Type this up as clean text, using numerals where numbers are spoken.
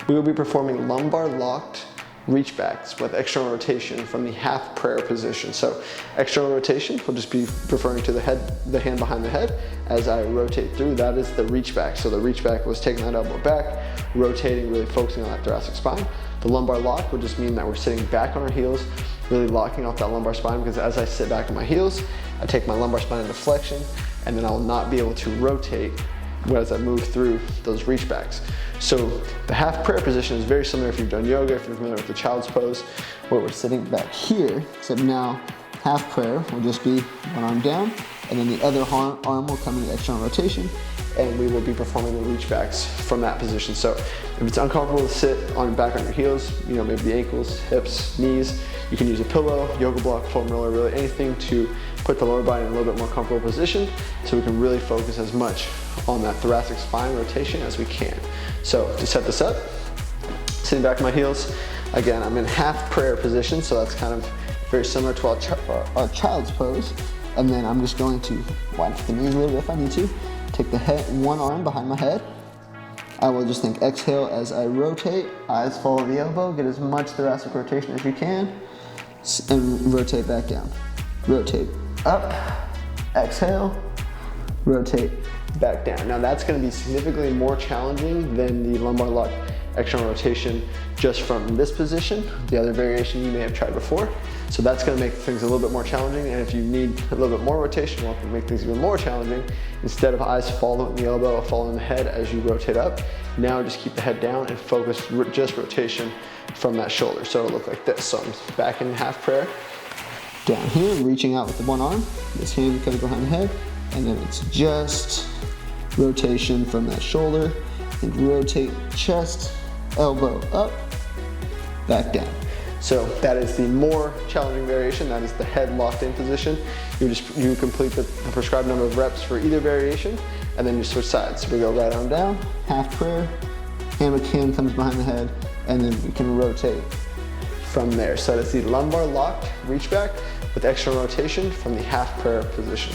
We will be performing lumbar locked reachbacks with external rotation from the half prayer position. So external rotation will just be referring to the hand behind the head as I rotate through. That is the reachback. So the reachback was taking that elbow back, rotating, really focusing on that thoracic spine. The lumbar lock would just mean that we're sitting back on our heels, really locking off that lumbar spine, because as I sit back on my heels, I take my lumbar spine into flexion, and then I will not be able to rotate as I move through those reachbacks. So the half prayer position is very similar if you've done yoga, if you're familiar with the child's pose, where we're sitting back here, except now half prayer will just be one arm down, and then the other arm will come into external rotation, and we will be performing the reachbacks from that position. So if it's uncomfortable to sit back on your heels, maybe the ankles, hips, knees, you can use a pillow, yoga block, foam roller, really anything to put the lower body in a little bit more comfortable position so we can really focus as much on that thoracic spine rotation as we can. So to set this up, sitting back on my heels, again, I'm in half prayer position, so that's kind of very similar to our child's pose. And then I'm just going to widen the knees a little bit if I need to. Take the head, one arm behind my head. I will just exhale as I rotate, eyes follow the elbow, get as much thoracic rotation as you can, and rotate back down. Rotate up, exhale, rotate back down. Now that's going to be significantly more challenging than the lumbar lock external rotation just from this position, the other variation you may have tried before. So that's going to make things a little bit more challenging, and if you need a little bit more rotation, we'll have to make things even more challenging. Instead of eyes following the elbow or following the head as you rotate up, now just keep the head down and focus just rotation from that shoulder. So it'll look like this. So I'm back in half prayer, down here, reaching out with the one arm, this hand comes behind the head, and then it's just rotation from that shoulder, and rotate chest, elbow up, back down. So that is the more challenging variation. That is the head locked in position. You complete the prescribed number of reps for either variation, and then you switch sides. So we go right arm down, half prayer, hand comes behind the head, and then we can rotate from there. So that's the lumbar locked reach back with external rotation from the half prayer position.